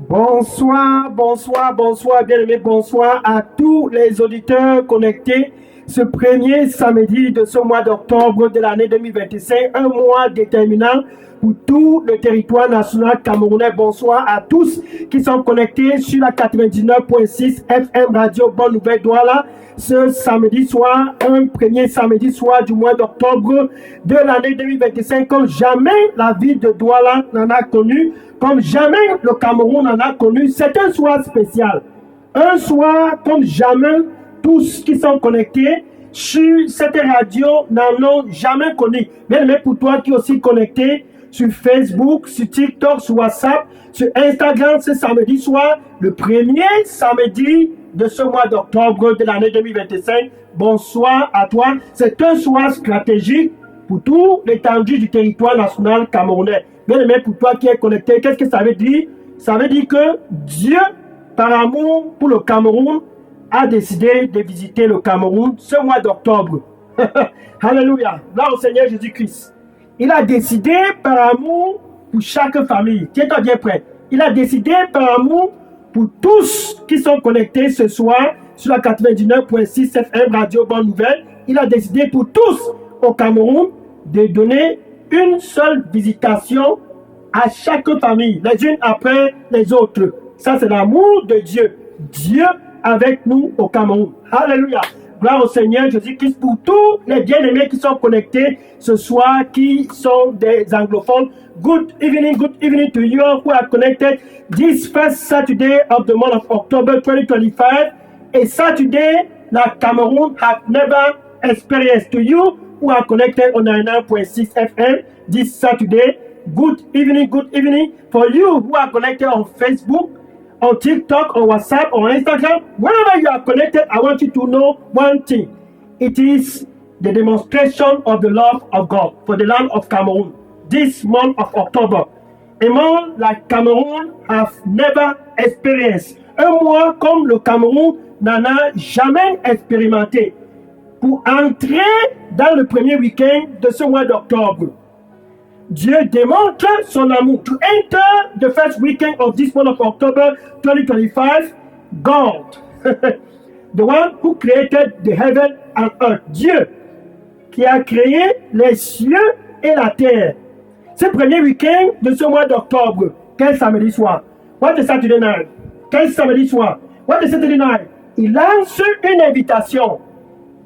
Bonsoir, bien-aimés, bonsoir à tous les auditeurs connectés ce premier samedi de ce mois d'octobre de l'année 2025, un mois déterminant pour tout le territoire national camerounais. Bonsoir à tous qui sont connectés sur la 99.6 FM Radio Bonne Nouvelle Douala ce samedi soir, un premier samedi soir du mois d'octobre de l'année 2025, comme jamais la ville de Douala n'en a connu, comme jamais le Cameroun n'en a connu. C'est un soir spécial, un soir comme jamais tous qui sont connectés sur cette radio n'en ont jamais connu. Même pour toi qui es aussi connecté sur Facebook, sur TikTok, sur WhatsApp, sur Instagram ce samedi soir, le premier samedi de ce mois d'octobre de l'année 2025. Bonsoir à toi. C'est un soir stratégique pour tout l'étendue du territoire national camerounais. Bien aimé, pour toi qui es connecté, qu'est-ce que ça veut dire? Ça veut dire que Dieu, par amour pour le Cameroun, a décidé de visiter le Cameroun ce mois d'octobre. Alléluia. Gloire au Seigneur Jésus-Christ. Il a décidé par amour pour chaque famille. Tiens-toi bien prêt. Il a décidé par amour pour tous qui sont connectés ce soir sur la 99.6 FM Radio Bonne Nouvelle. Il a décidé pour tous au Cameroun de donner une seule visitation à chaque famille, les unes après les autres. Ça, c'est l'amour de Dieu. Dieu avec nous au Cameroun. Alléluia. Gloire au Seigneur Jésus-Christ pour tous les bien-aimés qui sont connectés ce soir, qui sont des anglophones. Good evening to you who are connected this first Saturday of the month of October 2025. A Saturday that Cameroon have never experienced. To you who are connected on 99.6 FM this Saturday, good evening for you who are connected on Facebook, on TikTok, on WhatsApp, on Instagram. Wherever you are connected, I want you to know one thing. It is the demonstration of the love of God for the land of Cameroon this month of October. A month like Cameroon have never experienced. Un mois comme le Cameroun n'en a jamais expérimenté. Pour entrer dans le premier week-end de ce mois d'octobre, Dieu démontre son amour. To enter the first weekend of this month of October 2025, God, the one who created the heaven and earth, Dieu, qui a créé les cieux et la terre. Ce premier week-end de ce mois d'octobre, quel samedi soir? What is Saturday night? Quel samedi soir? What is Saturday night? Il lance une invitation.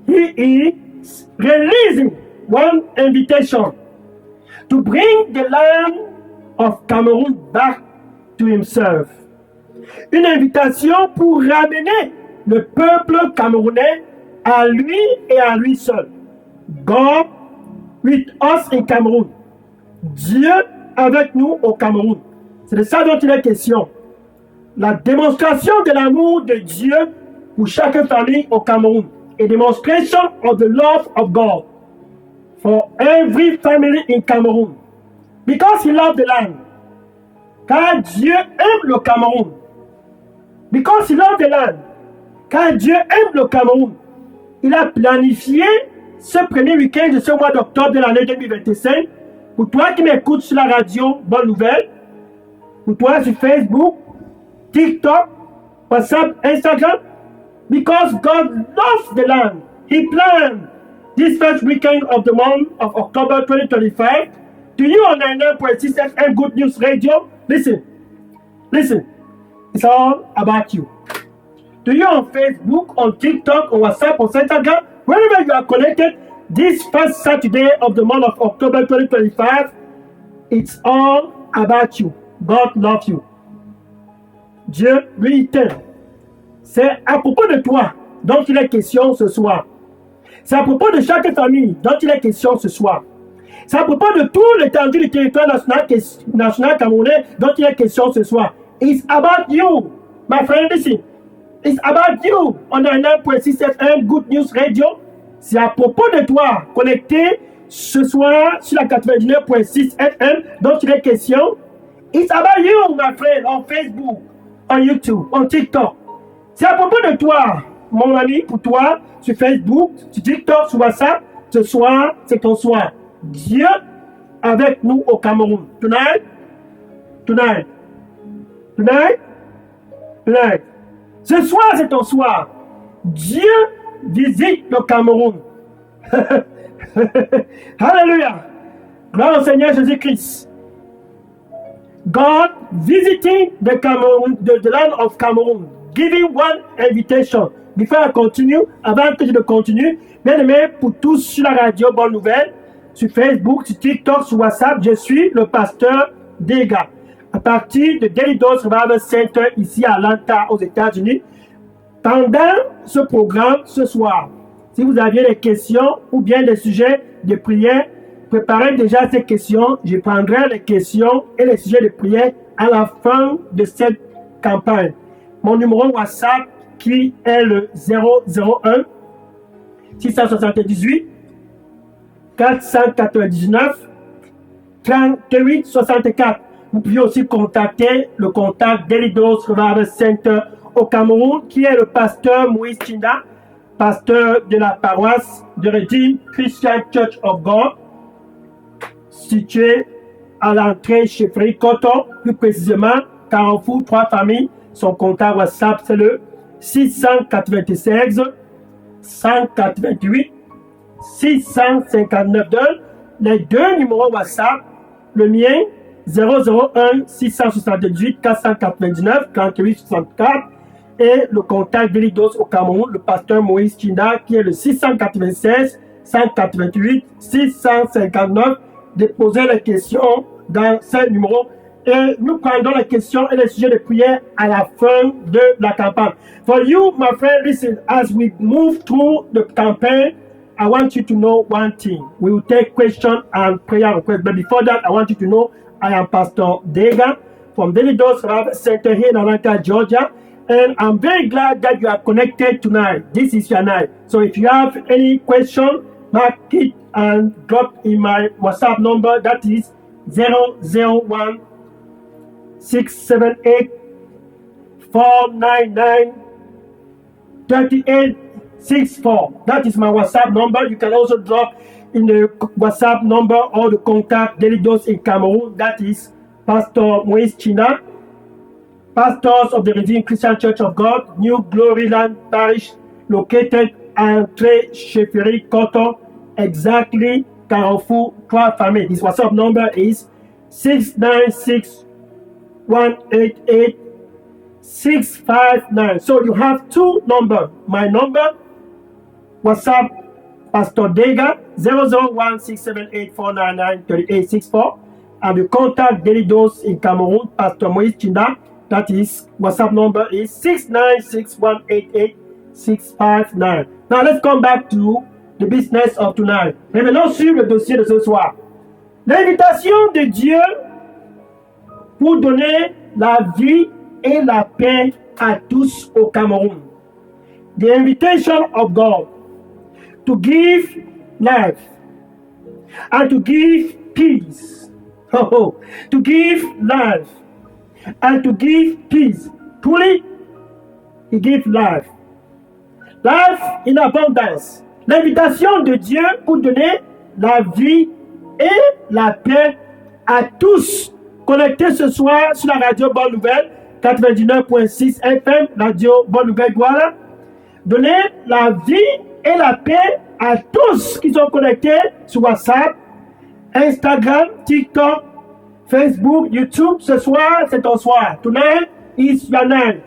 He is releasing one invitation to bring the land of Cameroon back to himself. Une invitation pour ramener le peuple camerounais à lui et à lui seul. God with us in Cameroon. Dieu avec nous au Cameroun. C'est de ça dont il est question. La démonstration de l'amour de Dieu pour chaque famille au Cameroun. A demonstration of the love of God for every family in Cameroon. Because he loved the land. Car Dieu aime le Cameroun. Because he loved the land. Car Dieu aime le Cameroun. Il a planifié ce premier week-end de ce mois d'octobre de l'année 2025. Pour toi qui m'écoutes sur la radio Bonne Nouvelle. Pour toi sur Facebook, TikTok, WhatsApp, Instagram. Because God loves the land. He planned this first weekend of the month of October 2025. To you on 99.6 FM Good News Radio, listen. It's all about you. To you on Facebook, on TikTok, on WhatsApp, on Instagram, wherever you are connected, this first Saturday of the month of October 2025, it's all about you. God loves you. Dieu lui t'aime. C'est à propos de toi dont il est question ce soir. C'est à propos de chaque famille dont il est question ce soir. C'est à propos de tout l'étendue du territoire national camerounais dont il est question ce soir. It's about you, my friend, listen. It's about you on 99.6 FM Good News Radio. C'est à propos de toi, connecté ce soir sur la 99.6 FM dont il est question. It's about you, my friend, on Facebook, on YouTube, on TikTok. C'est à propos de toi, mon ami, pour toi, sur Facebook, sur TikTok, sur WhatsApp. Ce soir, c'est ton soir. Dieu avec nous au Cameroun. Tonight, Tonight. Tonight. Tonight. Ce soir, c'est ton soir. Dieu visite le Cameroun. Hallelujah. Gloire au Seigneur Jésus-Christ. God visiting the Cameroon, the land of Cameroon, giving one invitation. Before I continue, avant que je ne continue, bien aimé, pour tous sur la radio Bonne Nouvelle, sur Facebook, sur TikTok, sur WhatsApp, je suis le pasteur Dega. À partir de Daily Dose Revival Center, ici à Atlanta, aux États-Unis. Pendant ce programme, ce soir, si vous aviez des questions ou bien des sujets de prière, préparez déjà ces questions. Je prendrai les questions et les sujets de prière à la fin de cette campagne. Mon numéro WhatsApp qui est le 001 678 499 38 64. Vous pouvez aussi contacter le contact Daily Dose Revival Center au Cameroun, qui est le pasteur Moïse Chinda, pasteur de la paroisse de Redeemed Christian Church of God, situé à l'entrée chez Frédéric Coton, plus précisément Carrefour 3 familles. Son contact WhatsApp, c'est le 696 188 659. Les deux numéros WhatsApp, le mien 001 678 499 38 64 et le contact Delidos au Cameroun, le pasteur Moïse Chinda, qui est le 696 188 659. Déposez les questions dans ce numéro et nous prendrons les questions et les sujets de prière à la fin de la campagne. For you, my friend, listen, as we move through the campaign, I want you to know one thing. We will take questions and prayer requests. But before that, I want you to know I am Pastor Dega from Daily Dose Revival Center here in Atlanta, Georgia. And I'm very glad that you are connected tonight. This is your night. So if you have any question, mark it and drop in my WhatsApp number. That is 001 678 499 3864. That is my WhatsApp number. You can also drop in the WhatsApp number or the contact Daily Dose in Cameroon. That is Pastor Moïse Chinda, pastors of the Redeemed Christian Church of God, New Glory Land Parish, located Entrée chez Frédéric Coton, exactly Carrefour 3 family. His WhatsApp number is 696 188 659. So you have two numbers. My number, WhatsApp, Pastor Dega, 001 678 499 3864. And the contact Daily Dose in Cameroon, Pastor Moïse Chinda. That is, WhatsApp number is 696 188 659. Now let's come back to the business of tonight. Revenons sur le dossier de ce soir. L'invitation de Dieu pour donner la vie et la paix à tous au Cameroun. The invitation of God to give life and to give peace. To give life and to give peace. Truly, He gives life. Life in abundance. L'invitation de Dieu pour donner la vie et la paix à tous connectés ce soir sur la radio Bonne Nouvelle 99.6 FM, radio Bonne Nouvelle Douala. Donner la vie et la paix à tous qui sont connectés sur WhatsApp, Instagram, TikTok, Facebook, YouTube. Ce soir, c'est ton soir. Tonight is your night.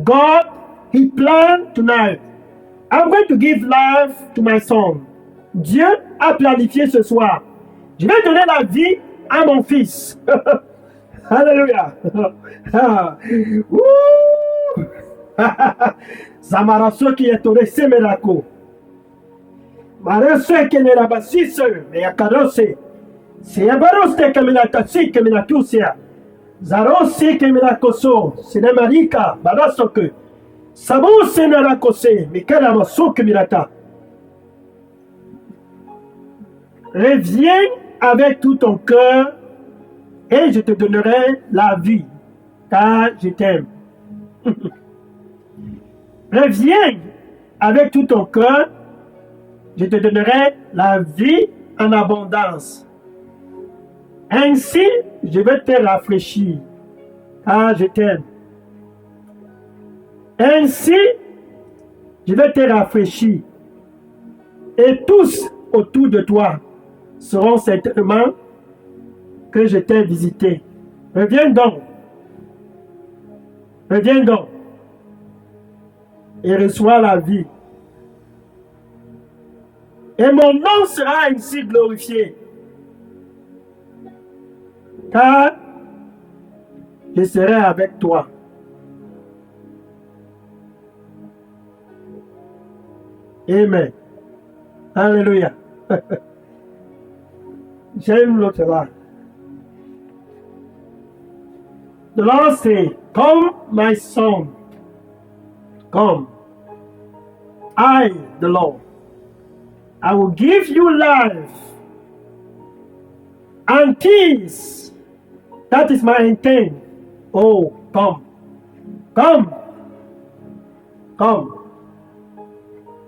God, He planned tonight. I'm going to give life to my son. Dieu a planifié ce soir. Je vais donner la vie à mon fils. Alléluia. Zamaraso qui est au Semerako. Marose qui n'est pas si seul, mais à Karose. C'est un baroste qui me l'a tassé, qui me l'a touché. Zarose qui me l'a cosso. C'est le marika, barasoke. Sabo se ne l'a cossé, mais quel amasso qui me l'a ta. Reviens avec tout ton cœur et je te donnerai la vie, car je t'aime. Reviens avec tout ton cœur, je te donnerai la vie en abondance. Ainsi, je vais te rafraîchir car je t'aime. Ainsi, je vais te rafraîchir, et tous autour de toi seront certainement que je t'ai visité. Reviens donc, et reçois la vie. Et mon nom sera ainsi glorifié, car je serai avec toi. Amen. Alléluia. J'aime l'autre là. The Lord say, come, my son. Come. I, the Lord, I will give you life and peace. That is my intent. Oh, come. Come. Come.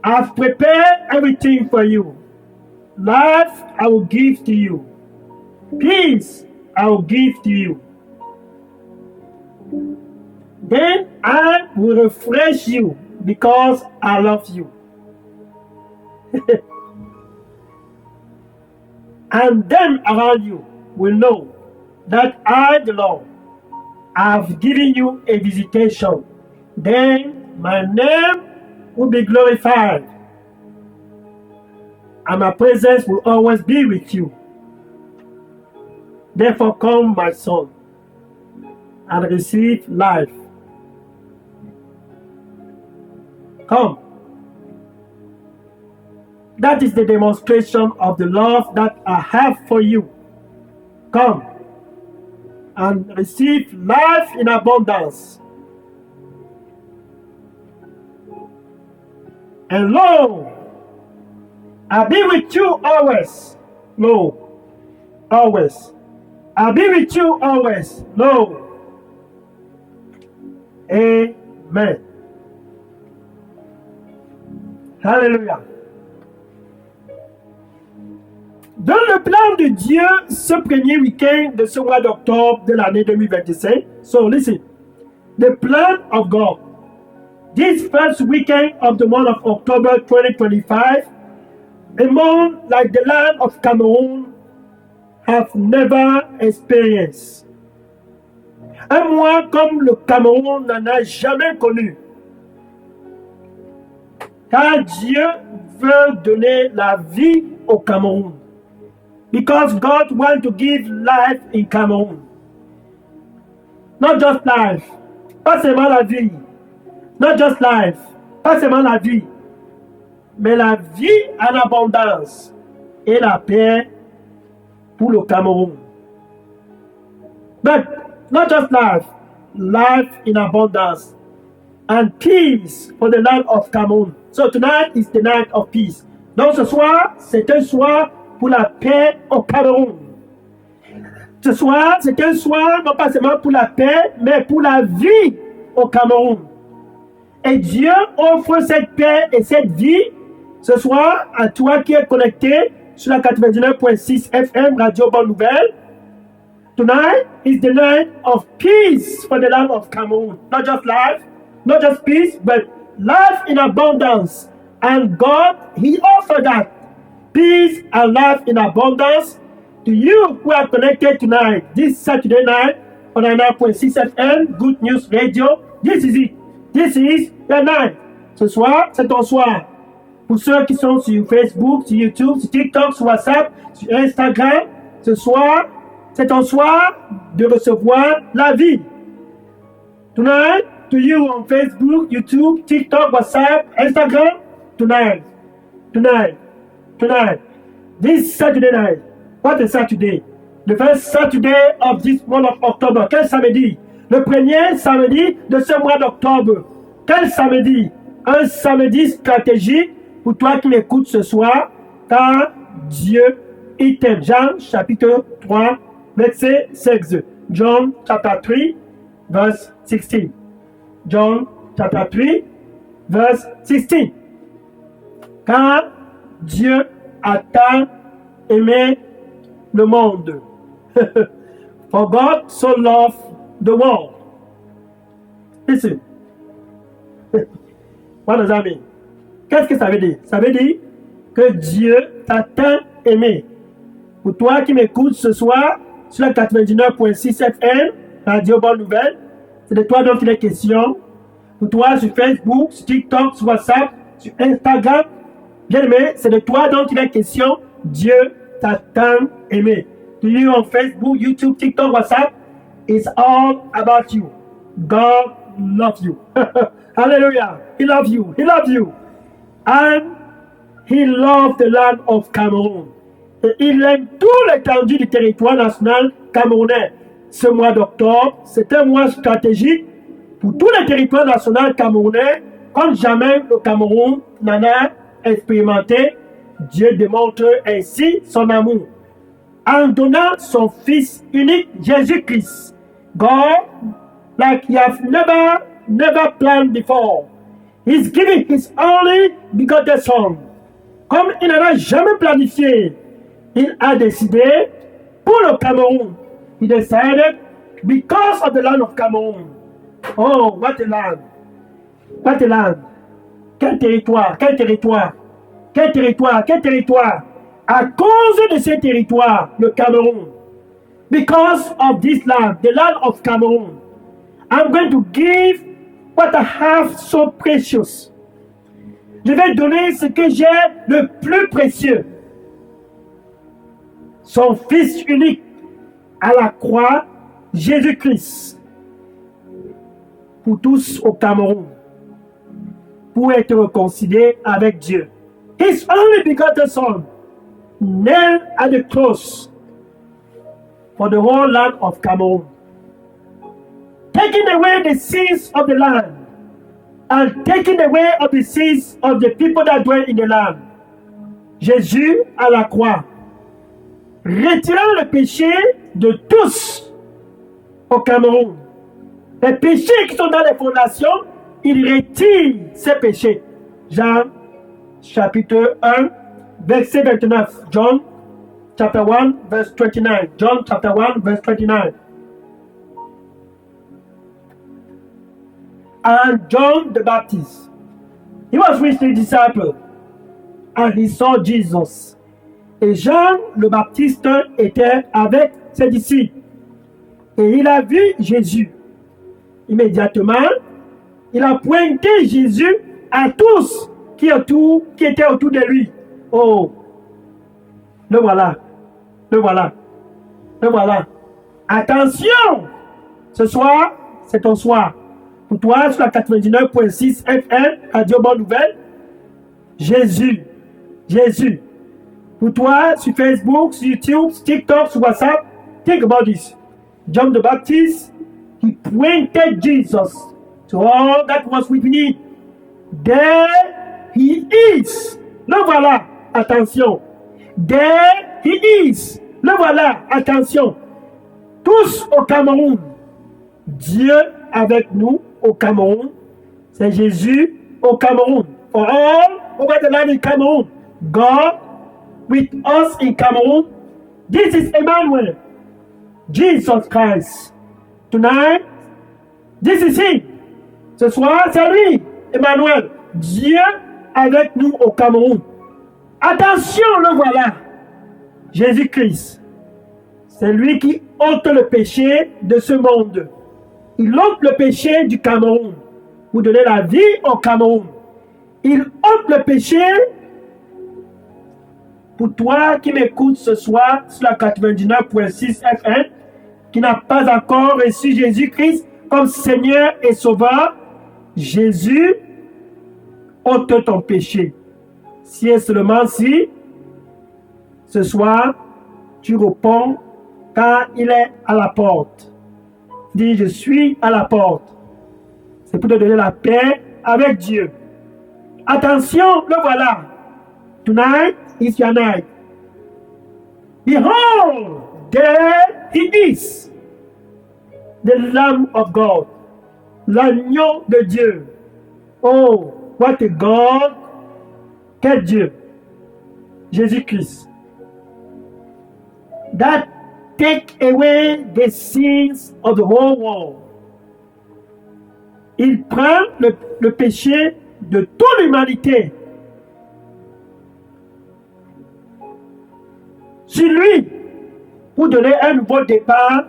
I've prepared everything for you. Life I will give to you. Peace I will give to you. Then I will refresh you because I love you. And them around you will know that I, the Lord, have given you a visitation. Then my name will be glorified, and my presence will always be with you. Therefore come, my son, and receive life. Come. That is the demonstration of the love that I have for you. Come and receive life in abundance. And lo, I'll be with you always. Lo, always. I'll be with you always. Lo. Amen. Hallelujah. Dans le plan de Dieu, ce premier week-end de ce mois d'octobre de l'année 2025, so listen, the plan of God, this first weekend of the month of October 2025, a month like the land of Cameroon have never experienced. Un mois comme le Cameroun n'en a jamais connu. Car Dieu veut donner la vie au Cameroun. Because God wants to give life in Cameroon. Not just life. Pas seulement la vie. Not just life. Pas seulement la vie. Mais la vie en abondance et la paix pour le Cameroun. But not just life. Life in abundance and peace for the land of Cameroon. So tonight is the night of peace. Donc ce soir, c'est un soir pour la paix au Cameroun. Ce soir, c'est un soir non pas seulement pour la paix, mais pour la vie au Cameroun. Et Dieu offre cette paix et cette vie ce soir à toi qui es connecté sur la 99.6 FM Radio Bonne Nouvelle. Tonight is the night of peace for the land of Cameroon. Not just life, not just peace, but life in abundance. And God, He offered that. Peace and life in abundance to you who are connected tonight, this Saturday night on 99.6 FM, Good News Radio. This is it. This is the night. Ce soir, c'est ton soir. Pour ceux qui sont sur Facebook, sur YouTube, sur TikTok, sur WhatsApp, sur Instagram, ce soir, c'est ton soir de recevoir la vie. Tonight, to you on Facebook, YouTube, TikTok, WhatsApp, Instagram, tonight. This Saturday night. What a Saturday. The first Saturday of this month of October. Quel samedi? Le premier samedi de ce mois d'octobre. Quel samedi? Un samedi stratégique pour toi qui m'écoutes ce soir, car Dieu, il t'aime. Jean chapitre 3, verset 16. John chapter 3, verse 16. John chapter 3, verse 16. Car Dieu a tant aimé le monde. For God so loved the world Listen. What does that mean? Qu'est-ce que ça veut dire? Ça veut dire que Dieu t'a tant aimé. Pour toi qui m'écoutes ce soir sur la 99.6 FM, Radio Bonne Nouvelle, c'est de toi dont il est question. Pour toi sur Facebook, sur TikTok, sur WhatsApp, sur Instagram, bien aimé, c'est de toi dont il est question. Dieu t'a tant aimé. To you on Facebook, YouTube, TikTok, WhatsApp, it's all about you. God loves you. Hallelujah. He loves you. He loves you. And he loved the land of Cameroon. Et il aime tout l'étendue du territoire national camerounais. Ce mois d'octobre, c'est un mois stratégique pour tout le territoire national camerounais, comme jamais le Cameroun n'en a expérimenté. Dieu démontre ainsi son amour en donnant son Fils unique, Jésus-Christ. God, like he has never planned before, he's giving his only begotten Son. Comme il n'en a jamais planifié, il a décidé pour le Cameroun. He decided because of the land of Cameroon. Oh, what a land! What a land! Quel territoire! Quel territoire! Quel territoire! Quel territoire! À cause de ce territoire, le Cameroun. Because of this land, the land of Cameroon, I'm going to give what I have so precious. Je vais donner ce que j'ai le plus précieux. Son Fils unique à la croix, Jésus-Christ, pour tous au Cameroun, pour être réconcilié avec Dieu. His only begotten Son, nailed at the cross for the whole land of Cameroon, taking away the sins of the land and taking away of the sins of the people that dwell in the land. Jésus à la croix, retirant le péché de tous au Cameroun. Les péchés qui sont dans les fondations, il retire ces péchés. Jean chapitre 1, verset 29. John chapter 1, verse 29. John chapter 1, verse 29. And John the Baptist, he was with his disciples, and he saw Jesus. Et Jean le Baptiste était avec ses disciples. Et il a vu Jésus. Immédiatement, il a pointé Jésus à tous qui étaient autour de lui. Oh, le voilà, le voilà, le voilà. Attention, ce soir, c'est ton soir. Pour toi, sur la 99.6 FM, Radio Bonne Nouvelle, Jésus, Jésus. Pour toi, sur Facebook, sur YouTube, sur TikTok, sur WhatsApp, think about this. John the Baptist, he pointed Jesus to all that was within him. There he is. Le voilà, attention. There he is. Le voilà, attention. Tous au Cameroun. Dieu avec nous au Cameroun. C'est Jésus au Cameroun. For all over the land in Cameroon. God with us in Cameroon. This is Emmanuel. Jesus Christ. Tonight, this is him. Ce soir, c'est lui, Emmanuel. Dieu avec nous au Cameroun. Attention, le voilà. Jésus-Christ. C'est lui qui ôte le péché de ce monde. Il ôte le péché du Cameroun. Pour donner la vie au Cameroun. Il ôte le péché pour toi qui m'écoutes ce soir sur la 99.6 FM, qui n'a pas encore reçu Jésus-Christ comme Seigneur et Sauveur. Jésus ôte ton péché. Si et seulement si, ce soir, tu réponds car il est à la porte. Dis, je suis à la porte. C'est pour te donner la paix avec Dieu. Attention, le voilà. Tonight is your night. Behold, there he is. The Lamb of God. L'agneau de Dieu. Oh, what a God. Quel Dieu. Jésus-Christ. That take away the sins of the whole world. Il prend le péché de toute l'humanité. Sur lui, pour donner un nouveau départ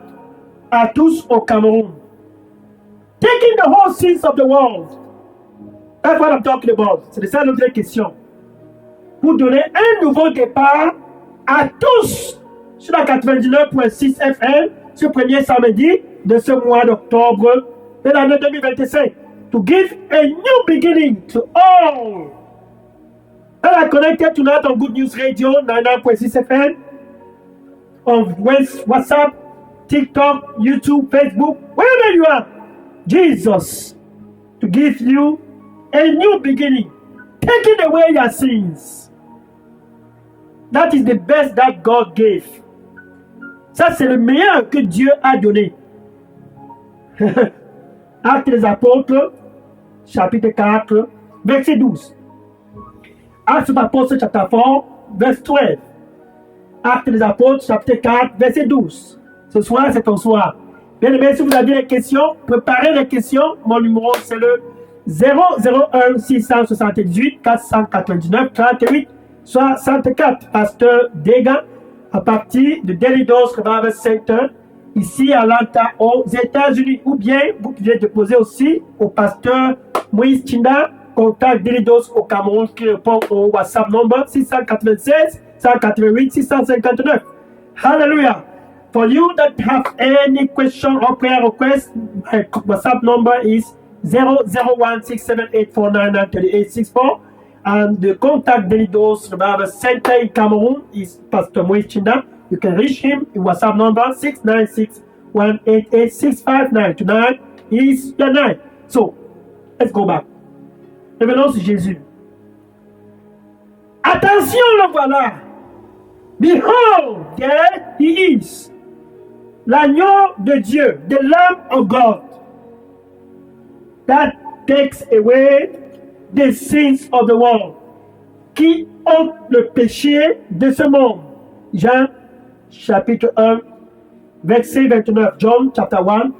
à tous au Cameroun. Taking the whole sins of the world. That's what I'm talking about. C'est ça notre question. Pour donner un nouveau départ à tous sur la 99.6 FM ce premier samedi de ce mois d'octobre de l'année 2025. To give a new beginning to all. And I connected tonight on Good News Radio 99.6 FM, on WhatsApp, TikTok, YouTube, Facebook, wherever you are. Jesus, to give you a new beginning, taking away your sins. That is the best that God gave. Ça, c'est le meilleur que Dieu a donné. Actes des Apôtres, chapitre 4, verset 12. Actes des Apôtres, chapitre 4, verset 12. Actes des Apôtres, chapitre 4, verset 12. Ce soir, c'est ton soir. Bien aimé, si vous avez des questions, préparez les questions. Mon numéro, c'est le 001 678 499 38 64. Pasteur Dega, à partir de Delidos Revival Center, ici à Atlanta, aux États-Unis. Ou bien, vous pouvez déposer aussi au pasteur Moïse Chinda, contact Delidos au Cameroun, qui répond au WhatsApp number 696 188 659. Hallelujah. For you that have any question or prayer request, my WhatsApp number is 0016784993864. And the contact Delidos Revival Center in Cameroon is Pastor Moïse Chinda. You can reach him in WhatsApp number 696188659. Tonight is your night. So, let's go back. Revenons sur Jésus. Attention, le voilà. Behold, there he is. L'agneau de Dieu, the Lamb of God, that takes away the sins of the world, qui ôte le péché de ce monde. Jean chapitre 1, verset 29. John chapter 1,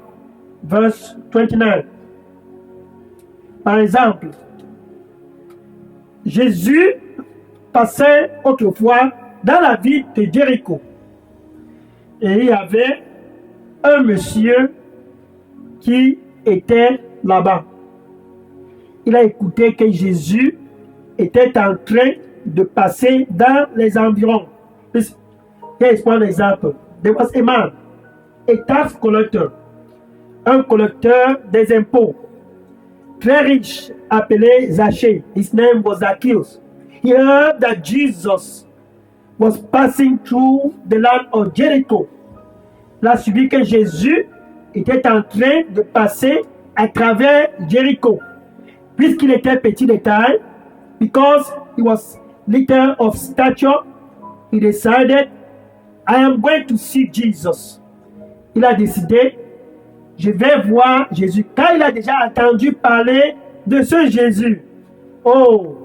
verse 29. Par exemple, Jésus passait autrefois dans la ville de Jéricho. Et il y avait un monsieur qui était là-bas. Il a écouté que Jésus était en train de passer dans les environs. Here's one example. There was a man, a tax collector, un collecteur des impôts, très riche, appelé Zachée. His name was Zacchaeus. He heard that Jesus was passing through the land of Jericho. Il a suivi que Jésus était en train de passer à travers Jéricho. Puisqu'il était petit de taille, because he was little of stature, he decided, I am going to see Jesus. Il a décidé, je vais voir Jésus. Car il a déjà entendu parler de ce Jésus. Oh,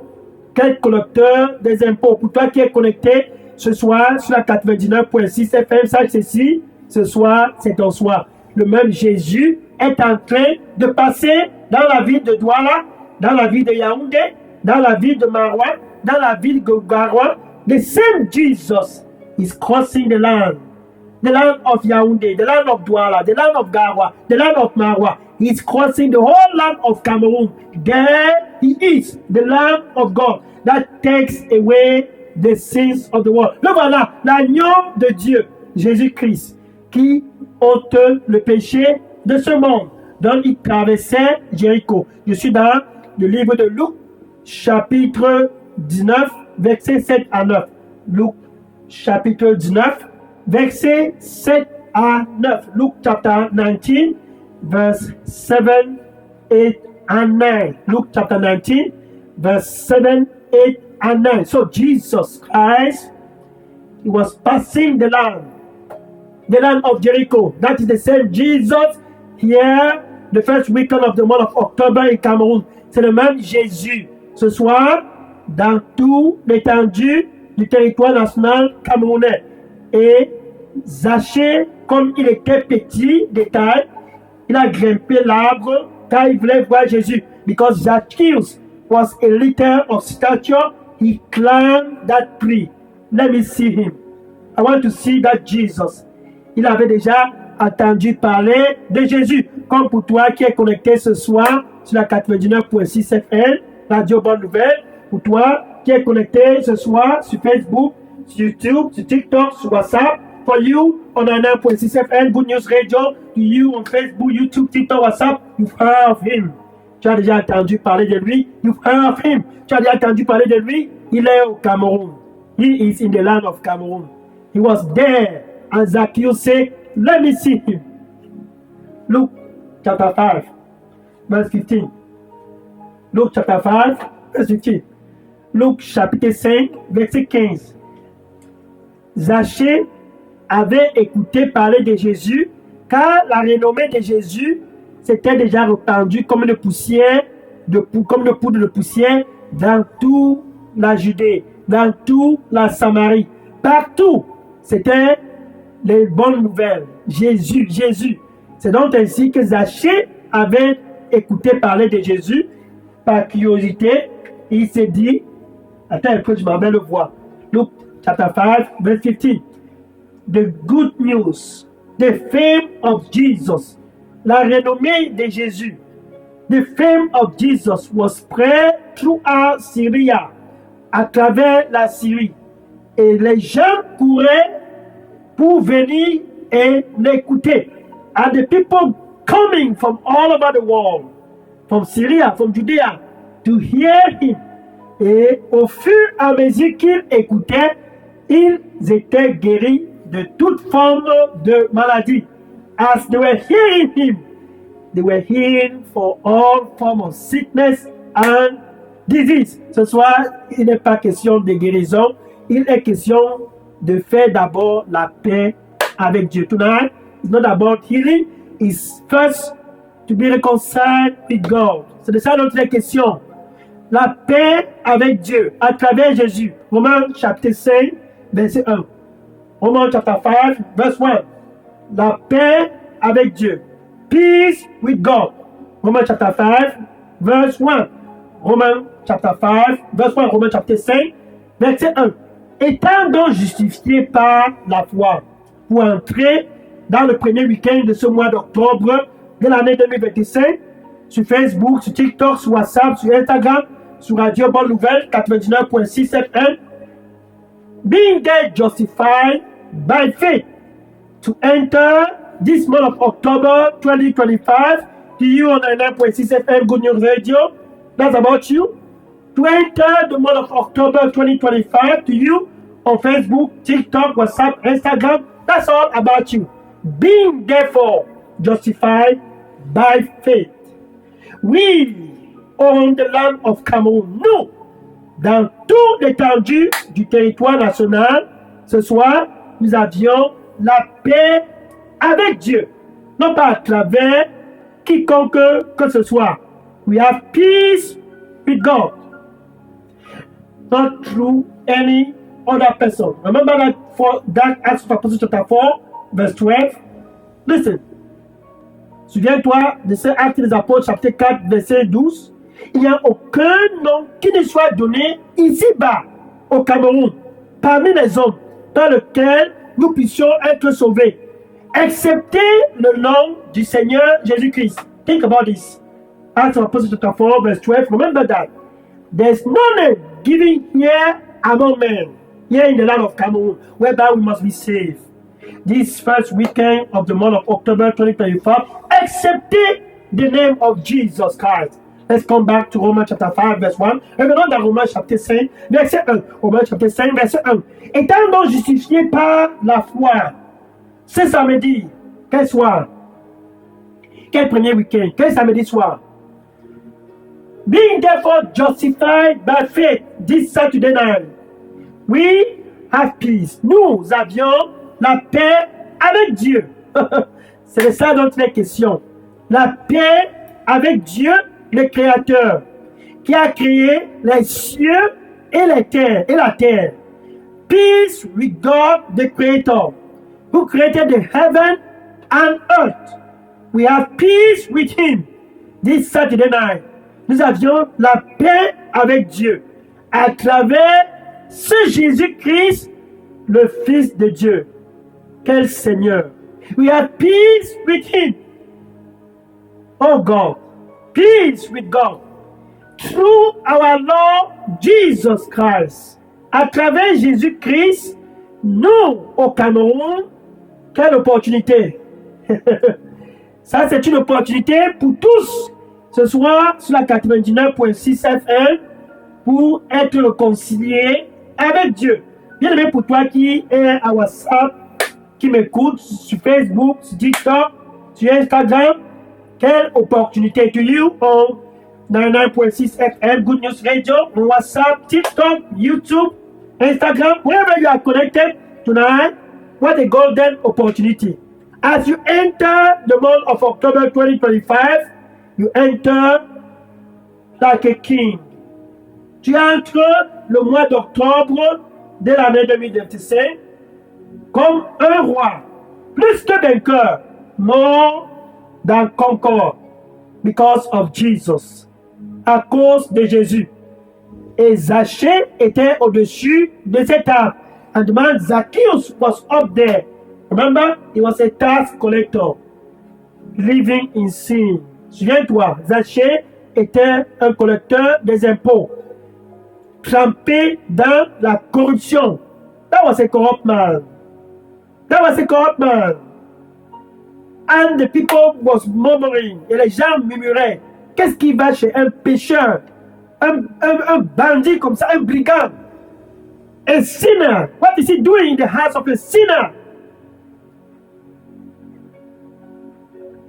quel collecteur des impôts. Pour toi qui es connecté ce soir sur la 99.6 FM, sache ceci, ce soir, c'est ton soir. Le même Jésus est en train de passer dans la ville de Douala, dans la ville de Yaoundé, dans la ville de Maroua, dans la ville de Garoua. The same Jesus is crossing the land of Yaoundé, the land of Douala, the land of Garoua, the land of Maroua. He is crossing the whole land of Cameroon. There he is, the Lamb of God that takes away the sins of the world. Le voilà, l'agneau de Dieu, Jésus-Christ, qui ôte le péché de ce monde. Donc il traversait Jéricho. Je suis dans le livre de Luc, chapitre 19, versets 7 à 9. Luc, chapitre 19, versets 7 à 9. Luke chapter 19, verse 7, 8, and 9. Luke chapter 19, verse 7, 8, and 9. So Jesus Christ, he was passing the land of Jericho. That is the same Jesus here, the first weekend of the month of October in Cameroon. C'est le même Jésus. Ce soir, dans tout l'étendue du territoire national camerounais. Et Zachée, comme il était petit de taille, il a grimpé l'arbre car il voulait voir Jésus. Because Zacchaeus was a little of stature, he climbed that tree. Let me see him. I want to see that Jesus. Il avait déjà entendu parler de Jésus. Comme pour toi qui est connecté ce soir sur la 99.6 FM, Radio Bonne Nouvelle. Pour toi qui est connecté ce soir sur Facebook, sur YouTube, sur TikTok, sur WhatsApp. For you on 99.6 FM, Good News Radio. To you on Facebook, YouTube, TikTok, WhatsApp. You've heard of him. Tu as déjà entendu parler de lui. You've heard of him. Tu as déjà entendu parler de lui. Il est au Cameroun. He is in the land of Cameroon. He was there. And Zacchaeus said, let me see him. Luke chapter 5, verse 15. Luke chapter 5, verse 15. Luke chapitre 5, verset 15. Zachée avait écouté parler de Jésus, car la renommée de Jésus s'était déjà répandue comme une poussière, comme une poudre de poussière dans toute la Judée, dans toute la Samarie. Partout, c'était les bonnes nouvelles. Jésus, Jésus. C'est donc ainsi que Zachée avait écouté parler de Jésus par curiosité. Il s'est dit, attends un peu, je m'en vais le voir. Luke chapter 5, verse 15. The good news, the fame of Jesus, la renommée de Jésus. The fame of Jesus was spread throughout Syria, à travers la Syrie. Et les gens couraient pour venir et l'écouter. And the people coming from all over the world, from Syria, from Judea, to hear him. Et au fur et à mesure qu'ils écoutaient, ils étaient guéris de toute forme de maladie. As they were hearing him, they were healing for all forms of sickness and disease. Ce soir, il n'est pas question de guérison, il est question de faire d'abord la paix avec Dieu. Tonight, it's not about healing, it's first to be reconciled with God. C'est de ça notre question. La paix avec Dieu à travers Jésus. Romains chapitre 5, verset 1. Romains chapitre 5, verse 1. La paix avec Dieu. Peace with God. Romains chapitre 5, verse 1. Romains chapitre 5, verse 1. Romains chapitre 5, verset 1. Étant donc justifié par la foi, pour entrer dans le premier week-end de ce mois d'octobre de l'année 2025, sur Facebook, sur TikTok, sur WhatsApp, sur Instagram, sur Radio Bonne Nouvelle 99.6 FM, being there justified by faith to enter this month of October 2025 to you on 99.6 FM Good News Radio. That's about you. To enter the month of October 2025 to you on Facebook, TikTok, WhatsApp, Instagram. That's all about you. Being therefore justified by faith. We own the land of Cameroon. Nous, dans toute l'étendue du territoire national, ce soir, nous avions la paix avec Dieu. Non pas à travers quiconque que ce soit. We have peace with God. Not through any other person. Remember that Acts of Apostles chapter 4, verse 12. Listen. Souviens-toi de ce Acte des Apôtres chapitre 4, verset 12. Il n'y a aucun nom qui ne soit donné ici-bas au Cameroun, parmi les hommes, dans lequel nous puissions être sauvés, excepté le nom du Seigneur Jésus-Christ. Think about this. Acts of Apostles chapter 4, verse 12. Remember that. There's no name given here among men, here in the land of Cameroon, whereby we must be saved. This first weekend of the month of October 2025, excepté the name of Jesus Christ. Let's come back to Romains chapter 5, verse 1. Revenons dans Romains chapitre 5, verset 1. Romains chapitre 5, verset 1. Étant donc justifié par la foi, ce samedi, quel soir? Quel premier week-end? Quel samedi soir? Being therefore justified by faith this Saturday night, we have peace. Nous avions la paix avec Dieu. C'est de ça dont il est question. La paix avec Dieu, le Créateur, qui a créé les cieux et les terres, et la terre. Peace with God, the Creator, who created the heaven and earth. We have peace with Him. this Saturday night, nous avions la paix avec Dieu à travers ce Jésus-Christ, le Fils de Dieu. Quel Seigneur! We have peace with Him. Oh God, peace with God. Through our Lord Jesus Christ. À travers Jésus-Christ, nous, au Cameroun, quelle opportunité! Ça, c'est une opportunité pour tous, ce soir, sur la 99.6 FM, pour être réconciliés avec Dieu. Bien aimé pour toi qui est à WhatsApp, qui m'écoute sur Facebook, sur TikTok, sur Instagram, quelle opportunité to you on 99.6 FM, Good News Radio, on WhatsApp, TikTok, YouTube, Instagram, wherever you are connected tonight, what a golden opportunity. As you enter the month of October 2025, you enter like a king. Tu entres le mois d'octobre de l'année 2025 comme un roi, plus que vainqueur, more than conqueror, because of Jesus, à cause de Jésus. Et Zachée était au-dessus de cet arbre. And the man Zacchaeus was up there. Remember, he was a tax collector, living in sin. Souviens-toi, Zachée était un collecteur des impôts, trempé dans la corruption. That was a corrupt man. That was a corrupt man. And the people was murmuring. Et les gens murmuraient. Qu'est-ce qui va chez un pécheur, un bandit comme ça, un brigand? A sinner. What is he doing in the house of a sinner?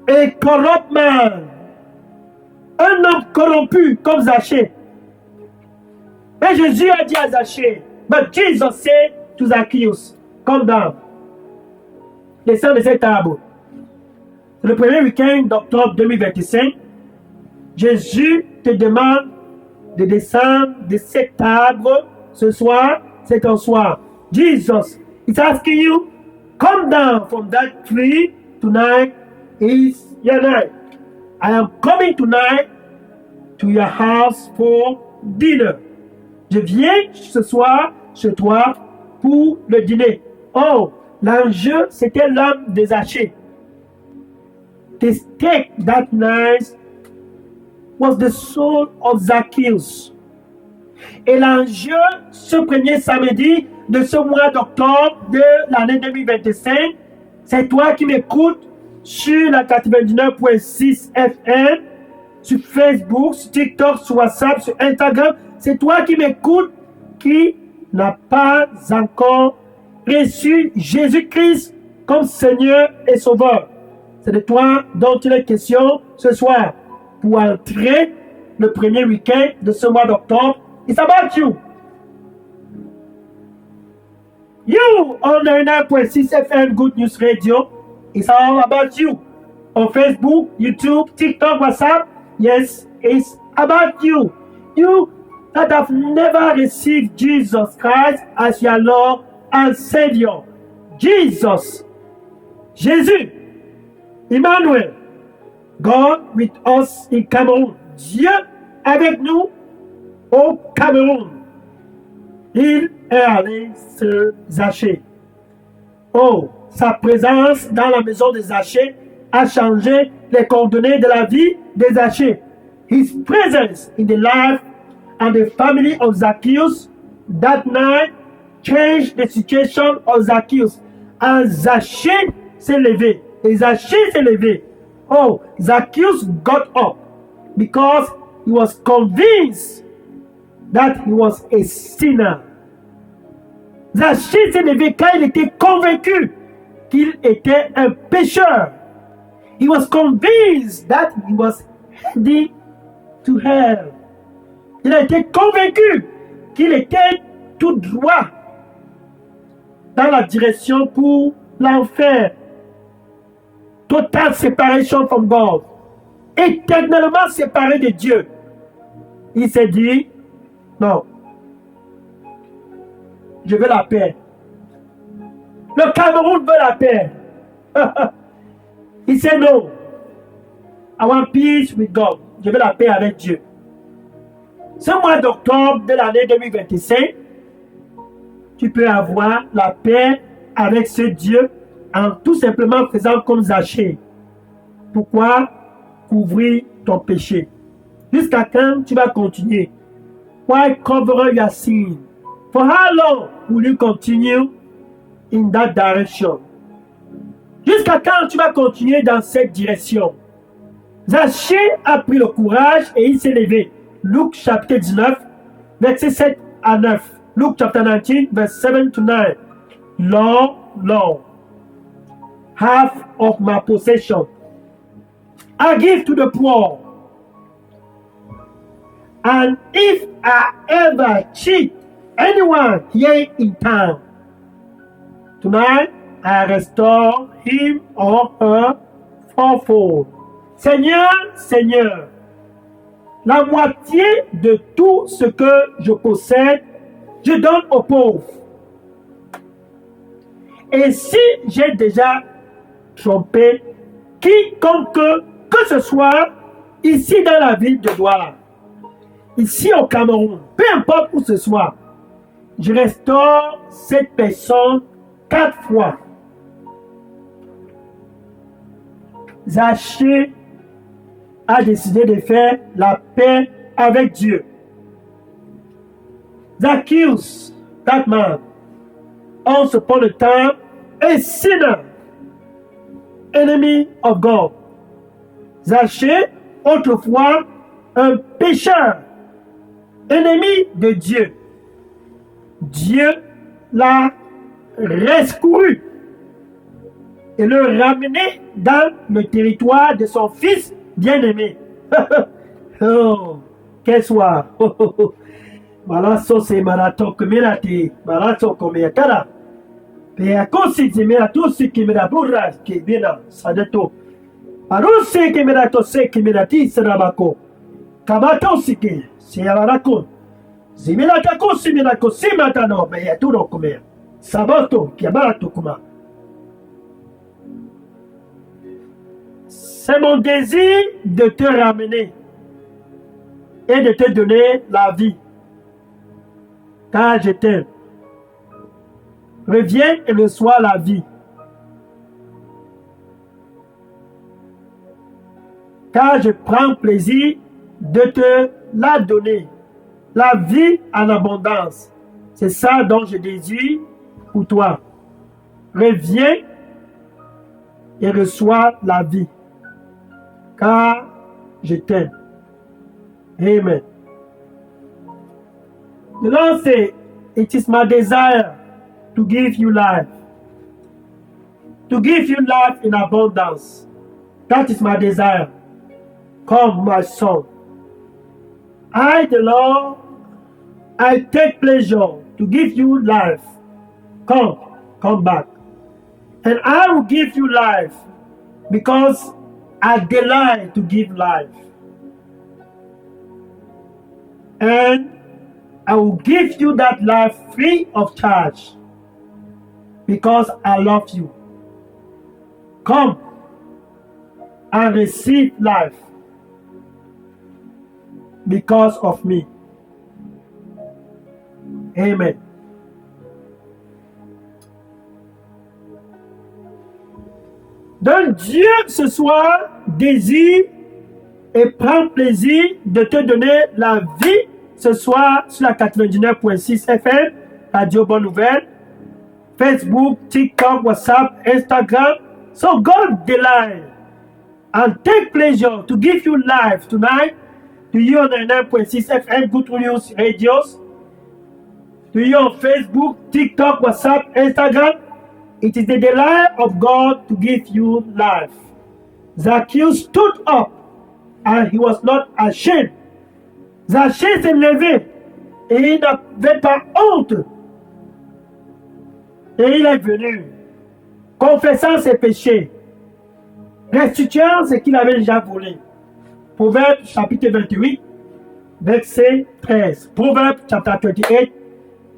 A corrupt man. Un homme corrompu comme Zachée. Et Jésus a dit à Zachée, but Jesus said to Zacchaeus, come down. Descends de cet arbre. C'est le premier week-end d'octobre 2025. Jésus te demande de descendre de cet arbre ce soir. C'est ton soir. Jesus is asking you, come down from that tree tonight. Is your night. I am coming tonight to your house for dinner. Je viens ce soir chez toi pour le dîner. Oh, l'enjeu, c'était l'homme de Zachée. The steak that night was the soul of Zacchaeus. Et l'enjeu, ce premier samedi de ce mois d'octobre de l'année 2025, c'est toi qui m'écoutes sur la 99.6 FM, sur Facebook, sur TikTok, sur WhatsApp, sur Instagram. C'est toi qui m'écoutes, qui n'a pas encore reçu Jésus-Christ comme Seigneur et Sauveur. C'est de toi dont il est question ce soir pour entrer le premier week-end de ce mois d'octobre. It's about you. You on 99.6 FM Good News Radio. It's all about you. On Facebook, YouTube, TikTok, WhatsApp. Yes, it's about you. You that have never received Jesus Christ as your Lord and Savior. Jesus. Jésus. Emmanuel. God with us in Cameroun. Dieu avec nous au Cameroun. Il est allé se Zachée. Oh, sa présence dans la maison de Zachée a changé les coordonnées de la vie de Zachée. His presence in the life and the family of Zacchaeus that night changed the situation of Zacchaeus. And Zachée s'est levé. Et Zachée s'est levé. Oh, Zacchaeus got up because he was convinced that he was a sinner. Zachée s'est levé quand il était convaincu qu'il était un pécheur. He was convinced that he was heading to hell. Il a été convaincu qu'il était tout droit dans la direction pour l'enfer. Total separation from God. Éternellement séparé de Dieu. Il s'est dit, non, je veux la paix. Le Cameroun veut la paix. Il s'est non. I want peace with God. je veux la paix avec Dieu. Ce mois d'octobre de l'année 2025, tu peux avoir la paix avec ce Dieu en tout simplement faisant comme Zachée. Pourquoi? Couvrir ton péché. Jusqu'à quand tu vas continuer? Why cover your sin? For how long will you continue in that direction? Jusqu'à quand tu vas continuer dans cette direction? Zachée a pris le courage et il s'est levé. Luc chapitre 19, versets 7 à 9. Luke chapter 19, verse 7 to 9. Lord, Lord, half of my possession I give to the poor. And if I ever cheat anyone here in town, tonight I restore him or her fourfold. Seigneur, Seigneur, la moitié de tout ce que je possède, je donne aux pauvres. Et si j'ai déjà trompé quiconque que ce soit ici dans la ville de Douala, ici au Cameroun, peu importe où ce soit, je restaure cette personne 4 fois. Zachée a décidé de faire la paix avec Dieu. Zacchaeus, that man, once upon a time, a sinner, enemy of God. Zachée, autrefois, un pécheur, ennemi de Dieu. Dieu l'a rescouru et le ramené dans le territoire de son fils bien-aimé. Oh, quel soir! Malaso se marato kumirati, marato kumiatara. Pe kosi zimera tusi kimera burra ke bina sadeto. Arusi kimera to se kimirati sarabako. Kabato sike se yarakon. Zimera tako simera ko simata no me yaturo kume. Sabato kiabarato kuma. C'est mon désir de te ramener et de te donner la vie. Car je t'aime. Reviens et reçois la vie. Car je prends plaisir de te la donner. La vie en abondance. C'est ça dont je désire pour toi. Reviens et reçois la vie. Car je t'aime. Amen. The Lord said, it is my desire to give you life. To give you life in abundance. That is my desire. Come, my son. I, the Lord, I take pleasure to give you life. Come back. And I will give you life because I delight to give life. And I will give you that life free of charge because I love you. Come and receive life because of me. Amen. Donc Dieu ce soir désire et prend plaisir de te donner la vie ce soir sur la 99.6 FM, Radio Bonne Nouvelle, Facebook, TikTok, WhatsApp, Instagram. So God delight and take pleasure to give you life tonight to you on 99.6 FM Good News Radios, to you on Facebook, TikTok, WhatsApp, Instagram. It is the delight of God to give you life. Zacchaeus stood up and he was not ashamed. Zachée s'est levé et il n'avait pas honte. Et il est venu, confessant ses péchés, restituant ce qu'il avait déjà volé. Proverbe chapitre 28, verset 13. Proverbe chapter 28,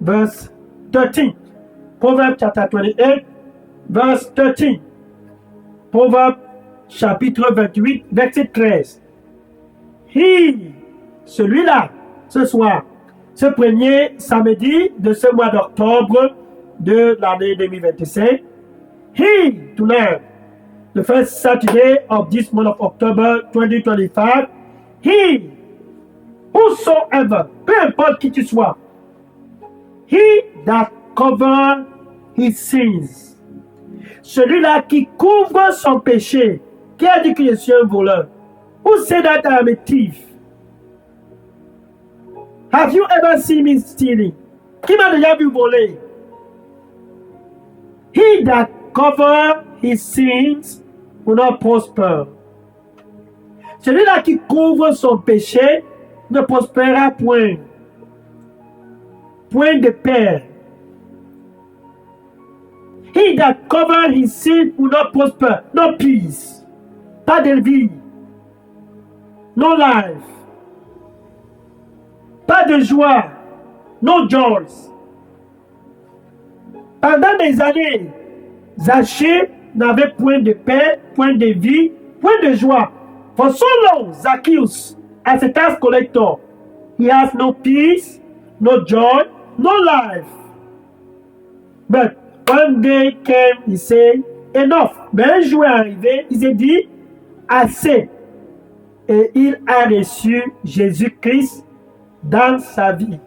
verse 13. Proverbe chapter 28, verse 13. Proverbe chapitre 28, verset 13. He, celui-là, ce soir, ce premier samedi de ce mois d'octobre de l'année 2025. He, tonight, the first Saturday of this month of October 2025. He, whosoever, peu importe qui tu sois, he that cover his sins. Celui-là qui couvre son péché. Qui a dit que je suis un voleur? Who said that I am a thief? Have you ever seen me stealing? Qui m'a déjà vu voler? He that cover his sins will not prosper. Celui-là qui couvre son péché ne prospérera point. Point de paix. He that cover his sin will not prosper. No peace. Pas de vie. No life. Pas de joie. No joy. Pendant des années, Zachée n'avait point de paix, point de vie, point de joie. For so long, Zacchaeus, as a tax collector, he has no peace, no joy, no life. But one day came, he said, enough. Mais un jour est arrivé, il s'est dit, assez. Et il a reçu Jésus-Christ dans sa vie.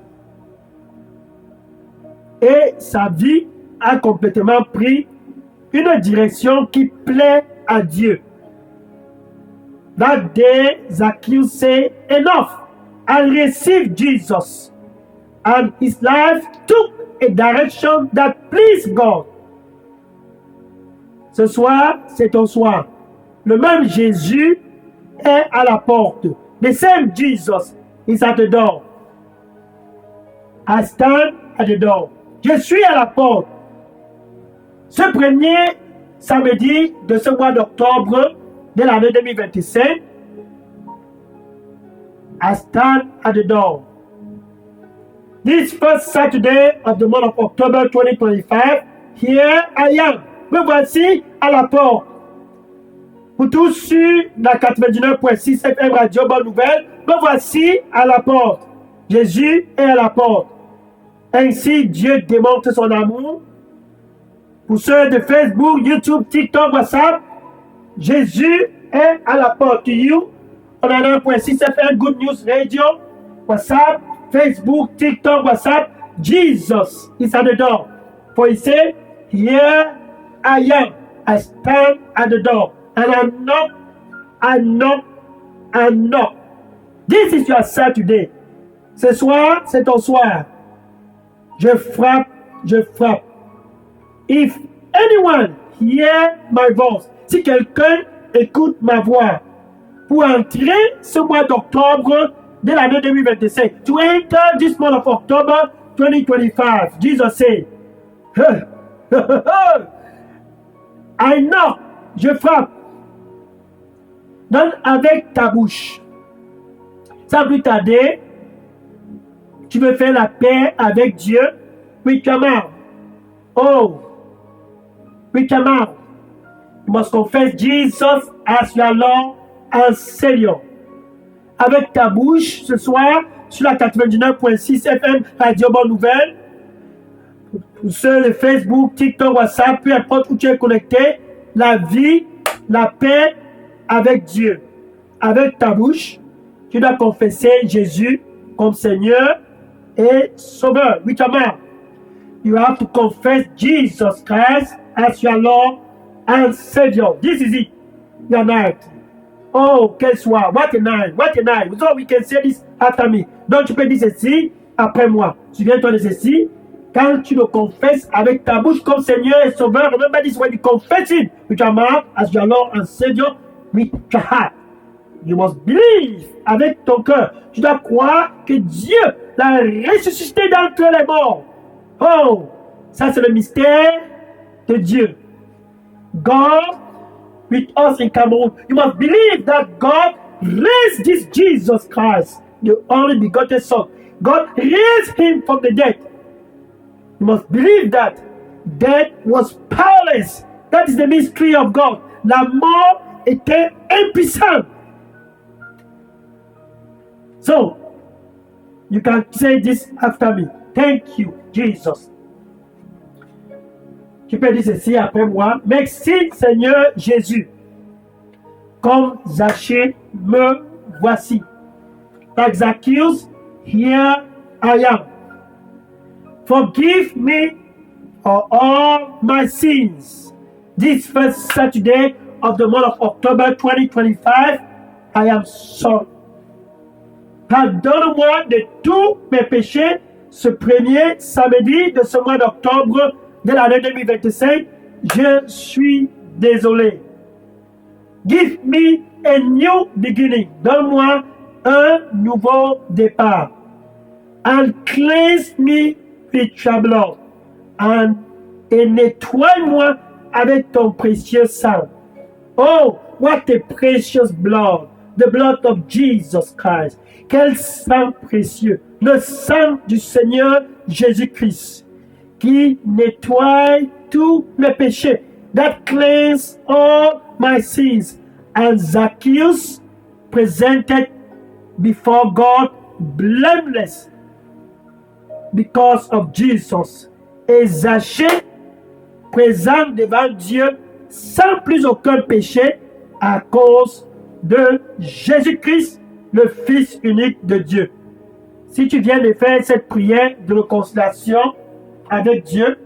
Et sa vie a complètement pris une direction qui plaît à Dieu. That day, Zacchaeus said, enough, and received Jesus. And his life took a direction that pleased God. Ce soir, c'est ton soir. Le même Jésus est à la porte. The same Jesus is at the door. I stand at the door. Je suis à la porte. Ce premier samedi de ce mois d'octobre de l'année 2025, I stand at the door. This first Saturday of the month of October 2025, here I am. Me voici à la porte. Pour tous sur la 99.6 FM Radio Bonne Nouvelle, me voici à la porte. Jésus est à la porte. Ainsi, Dieu démontre son amour. Pour ceux de Facebook, YouTube, TikTok, WhatsApp, Jésus est à la porte. To you, on a 1.6 FM Good News Radio, WhatsApp, Facebook, TikTok, WhatsApp. Jesus is at the door. For he said, here I am. I stand at the door. And I knock. This is your Saturday. Ce soir, c'est ton soir. Je frappe. If anyone hear my voice, si quelqu'un écoute ma voix, pour entrer ce mois d'octobre de l'année 2025, to enter this month of October 2025, Jesus said, I knock, je frappe. Donne avec ta bouche. Sans plus tarder, tu veux faire la paix avec Dieu with your mouth. Oh, with your mouth. You must confess Jesus as your Lord and Savior. Avec ta bouche, ce soir, sur la 99.6 FM Radio Bonne Nouvelle, pour ceux de Facebook, TikTok, WhatsApp, peu importe où tu es connecté, la vie, la paix avec Dieu. Avec ta bouche, tu dois confesser Jésus comme Seigneur et Sauveur. With your mouth, you have to confess Jesus Christ as your Lord and Savior. This is it. Your night. Oh, quel soir. What a night. What a night. So we can say this after me. Donc tu peux dire ceci après moi. Souviens-toi de ceci. Quand tu le confesses avec ta bouche comme Seigneur et Sauveur, remember this when you confess it with your mouth as your Lord and Savior, with your heart. You must believe avec ton cœur. Tu dois croire que Dieu l'a ressuscité d'entre les morts. Oh, ça c'est le mystère de Dieu. God with us in Cameroon. You must believe that God raised this Jesus Christ, the only begotten Son. God raised him from the dead. You must believe that death was powerless. That is the mystery of God. La mort était impuissante. So, you can say this after me. Thank you, Jesus. Tu peux dire ceci après moi. Merci, Seigneur Jésus. Comme Zachée, me voici. Like Zacchaeus, here I am. Forgive me of all my sins. This first Saturday of the month of October 2025, I am sorry. Pardonne-moi de tous mes péchés ce premier samedi de ce mois d'octobre de l'année 2025. Je suis désolé. Give me a new beginning. Donne-moi un nouveau départ. And cleanse me with your blood. Et nettoie-moi avec ton précieux sang. Oh, what a precious blood. The blood of Jesus Christ. Quel sang précieux. Le sang du Seigneur Jésus-Christ qui nettoie tous mes péchés. That cleanses all my sins. And Zacchaeus presented before God blameless because of Jesus. Et Zachée présente devant Dieu sans plus aucun péché à cause de Jésus-Christ, le Fils unique de Dieu. Si tu viens de faire cette prière de réconciliation avec Dieu,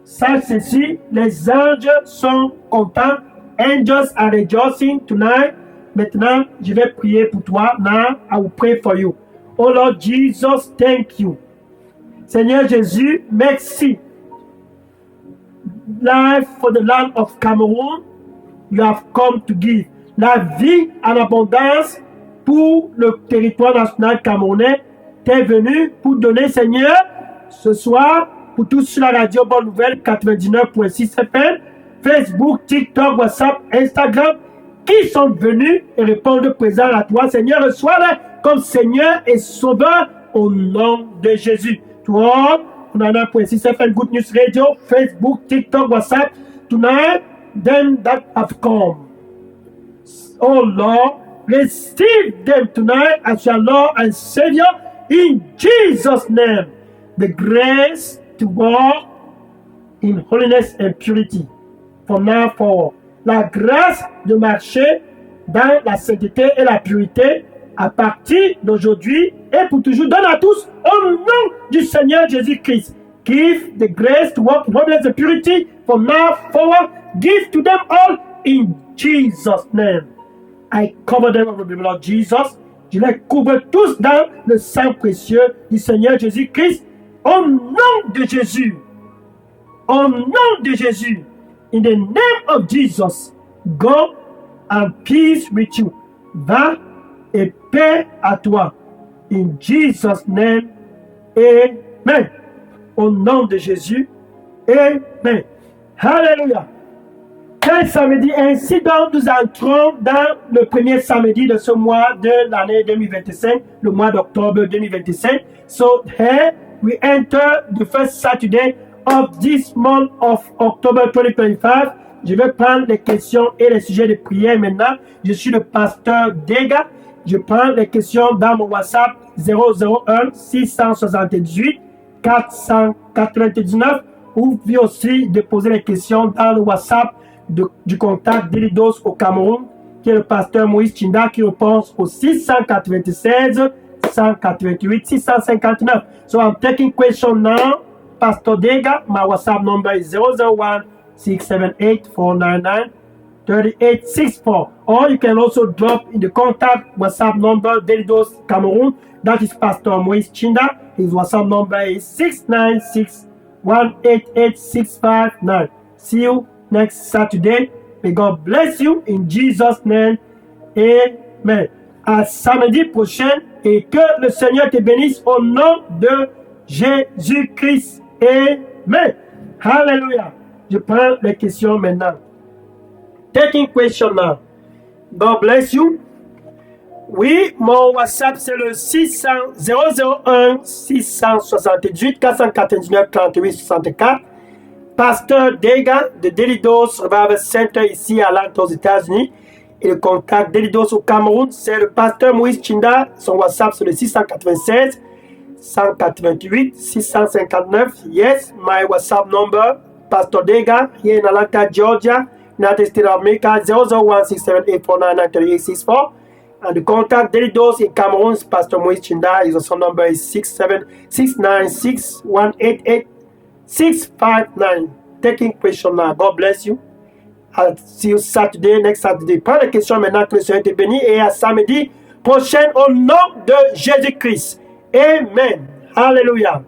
sache ceci, les anges sont contents. Angels are rejoicing tonight. Maintenant, je vais prier pour toi. Now, I will pray for you. Oh Lord Jesus, thank you. Seigneur Jésus, merci. Life for the land of Cameroon, you have come to give. La vie en abondance pour le territoire national camerounais, t'es venu pour donner, Seigneur, ce soir, pour tous sur la radio Bonne Nouvelle 99.6 FM, Facebook, TikTok, WhatsApp, Instagram, qui sont venus et répondent présent à toi, Seigneur, reçois-les comme Seigneur et Sauveur au nom de Jésus. Toi, 99.6 FM, Good News Radio, Facebook, TikTok, WhatsApp, tonight, them that have come. Oh Lord, receive them tonight as your Lord and Savior in Jesus' name. The grace to walk in holiness and purity from now forward. La grâce de marcher dans la sainteté et la pureté à partir d'aujourd'hui et pour toujours. Donne à tous au nom du Seigneur Jésus-Christ. Give the grace to walk in holiness and purity from now forward. Give to them all in Jesus' name. I cover them with the blood of Jesus. Je les couvre tous dans le sang précieux du Seigneur Jésus-Christ. Au nom de Jésus. Au nom de Jésus. In the name of Jesus. Go and peace with you. Va et paix à toi. In Jesus' name. Amen. Au nom de Jésus. Amen. Hallelujah. Quel samedi, ainsi donc nous entrons dans le premier samedi de ce mois de l'année 2025, le mois d'octobre 2025. So here we enter the first Saturday of this month of October 2025. Je vais prendre les questions et les sujets de prière maintenant. Je suis le pasteur Dega. Je prends les questions dans mon WhatsApp 001 678 499. Vous pouvez aussi déposer les questions dans le WhatsApp du contact d'Elidos au Cameroun, qui est le pasteur Moïse Chinda, qui répond au 696 188 659. So I'm taking question now. Pastor Dega, my WhatsApp number is 001 678 499 3864. Or you can also drop in the contact WhatsApp number d'Elidos Cameroun. That is Pastor Moïse Chinda. His WhatsApp number is 696 188 659. See you next Saturday. May God bless you in Jesus' name. Amen. À samedi prochain et que le Seigneur te bénisse au nom de Jésus-Christ. Amen. Hallelujah. Je prends les questions maintenant. Taking question now. God bless you. Oui, mon WhatsApp c'est le 001 678 499 38 64. Pasteur Dega de Delidos Revival Center ici à Atlanta aux États-Unis. Et le contact d'Elidos au Cameroun, c'est le pasteur Moïse Chinda. Son WhatsApp, c'est le 696 188 659. Yes, my WhatsApp number. Pastor Dega, here in Atlanta, Georgia, United States of America, 0016784993864. And the contact Delidos in Cameroon, Pastor Moïse Chinda, his also number is 676988659. Taking question now. God bless you. I'll see you Saturday, next Saturday. Pas de questions maintenant, que le Seigneur te bénisse. Et à samedi prochain, au nom de Jésus-Christ. Amen. Alléluia.